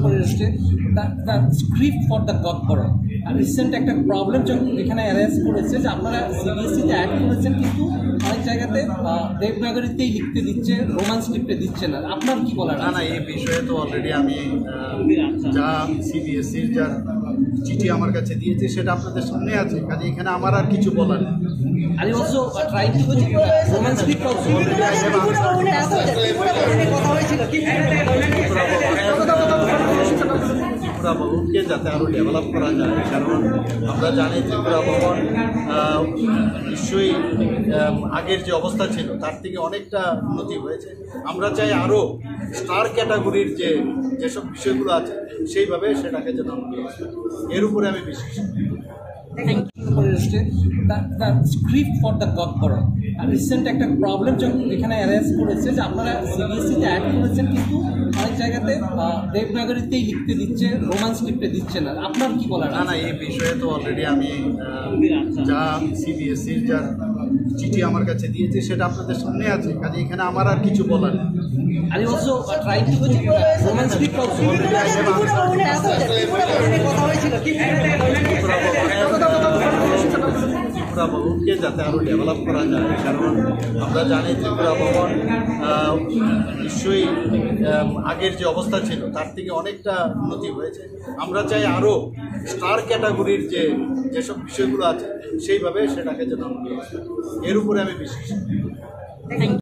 করে এসছে the script for the গদবরণ। আর রিসেন্ট একটা প্রবলেম যখন এখানে অ্যারেঞ্জ করেছে যে আপনারা সিবিএসইতে অ্যাড করেছেন, কিন্তু অনেক জায়গাতে দেবনাগরীতেই লিখতে দিচ্ছে, রোমান স্ক্রিপ্টে দিচ্ছে না। আপনার কি বলার? না, এই বিষয়ে তো অলরেডি আমি যা সিবিএসইর যা চিঠি আমার কাছে দিয়েছে সেটা আপনাদের সামনে আছে, কাজে এখানে আমার আর কিছু বলার নেই। I also tried to Roman script also. Tripura ভবনকে যাতে আরও ডেভেলপ করা যায়, কারণ আমরা জানি ত্রিপুরা ভবন নিশ্চয়ই আগের যে অবস্থা ছিল তার থেকে অনেকটা উন্নতি হয়েছে। আমরা চাই আরও স্টার ক্যাটাগরির যেসব বিষয়গুলো আছে সেইভাবে সেটাকে যেন এর উপরে আমি বিশ্বাস করে এসছে দ্য স্ক্রিপ্ট ফর দ্য গদবরণ। আর রিসেন্ট একটা প্রবলেম যখন এখানে অ্যারেঞ্জ করেছে যে আপনারা সিবিএসইতে অ্যাড করেছেন, কিন্তু অনেক জায়গাতে দেবনাগরীতেই লিখতে দিচ্ছে, রোমান স্ক্রিপ্টে দিচ্ছে না। আপনার কি বলার? না, এই বিষয়ে তো অলরেডি আমি যা সিবিএসইর যা চিঠি আমার কাছে দিয়েছে সেটা আপনাদের সামনে আছে, কাজে এখানে আমার আর কিছু বলার নেই। I also tried to Roman script also. Tripura ভবনকে যাতে আরও ডেভেলপ করা যায়, কারণ আমরা জানি ত্রিপুরা ভবন নিশ্চয়ই আগের যে অবস্থা ছিল তার থেকে অনেকটা উন্নতি হয়েছে। আমরা চাই আরও স্টার ক্যাটাগরির যেসব বিষয়গুলো আছে সেইভাবে সেটাকে যেন এর উপরে আমি বিশ্বাস।